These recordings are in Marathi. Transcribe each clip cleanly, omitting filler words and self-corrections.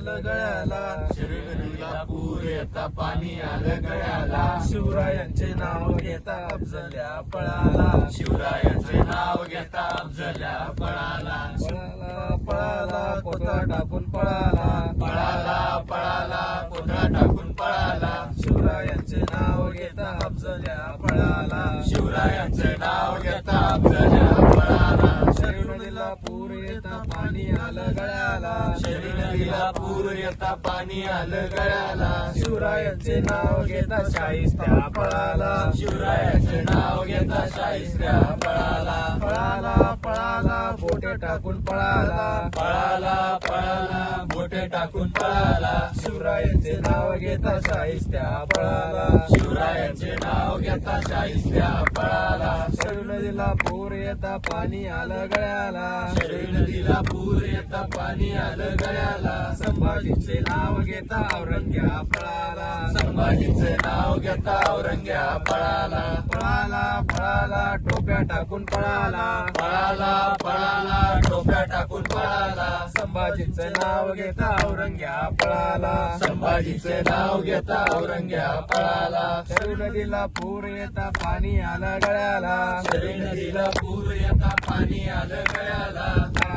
आलं गळ्याला, शरीर नदीला पूर येता पाणी आलं गळ्याला, शिवरायांचे नाव घेता अफजल्या पळाला, शिवरायांचे नाव घेता अफजल्या पळाला, पळाला पळाला कोथळा टाकून पळाला, पळाला पळाला कोथळा टाकून पळाला, शिवरायांचे नाव घेता अफजल्या पळाला, शिवरायांचे नाव घेता अफजल्या पळाला, शरीर नदीला पूर येता पाणी आलं गळ्याला, शरीर नदीला पूर येता पाणी आलं गळ्याला, शिवरायांचे नाव घेता शाहिस्त्या पळाला, शिवरायांचे नाव घेता शाहिस्त्या पळाला, पळाला पळाला बोटे टाकून पळाला, पळाला पळाला बोटे टाकून पळाला, शिवरायांचे नाव घेता शाहिस्त्या पळाला, शिवरायांचे नाव घेता शाहिस्त्या पळाला, शरीर नदीला पूर येता पाणी आलं गळ्याला, शरीर नदीला पूर येता पाणी आलं गळ्याला, संभाजीचे नाव घेता औरंग्या पळाला, संभाजीचे नाव घेता औरंग्या पळाला, पळाला पळाला टोप्या टाकून पळाला, पळाला पळाला टोप्या टाकून पळाला, संभाजीचे नाव घेता औरंग्या पळाला, संभाजीचे नाव घेता औरंग्या पळाला, शरीर नदीला पूर येता पाणी आलं गळ्याला, शरीर नदीला पूर येता पाणी आलं गळ्याला,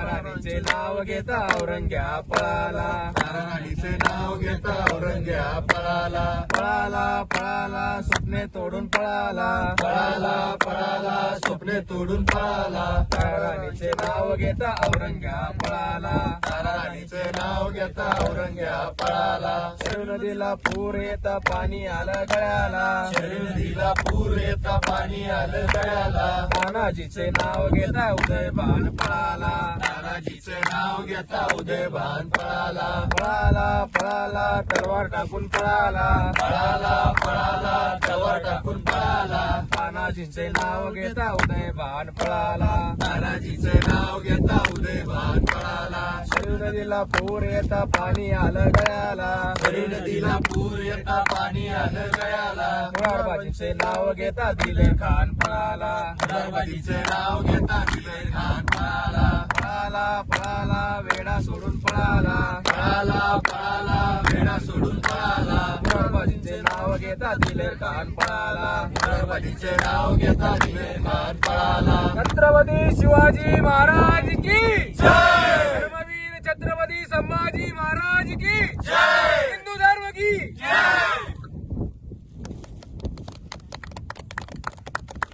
राणीचे नाव घेता औरंग्या पळाला, राणीचे नाव घेता औरंग्या पळाला, पळाला पळाला स्वप्ने तोडून पळाला, पळाला पळाला स्वप्ने तोडून पळाला, राणीचे नाव घेता औरंग्या पळाला, राणीचे नाव घेता औरंग्या पळाला, शरीर नदीला पूर येता पाणी आलं गळ्याला, शरीर नदीला पूर येता पाणी आलं गळ्याला, तानाजीचे नाव घेता उदयभान पळाला, तानाजीचे नाव घेता उदयभान पळाला, पळाला पळाला तलवार टाकून पळाला, पळाला पळाला तलवार टाकून पळाला, तानाजीचे नाव घेता उदयभान पळाला, तानाजीचे नाव घेता उदयभान पळाला, शरीर नदीला पूर येता पाणी आलं गळ्याला, शरीर नदीला पूर येता पाणी आलं गळ्याला, मुरारबाजीचे नाव घेता दिले खान पळाला, दरबाजीचे नाव घेता दिले खान पळाला, पळाला पळाला वेडा सोडून पळाला, पळाला पळाला वेडा सोडून पळाला, मुरारबाजीचे नाव घेता दिले खान पळाला, दरबाजीचे नाव घेता दिले खान पळाला, छत्रपती शिवाजी महाराज की जय! धर्मवीर छत्रपती संभाजी महाराज की जय! हिंदू धर्म की जय!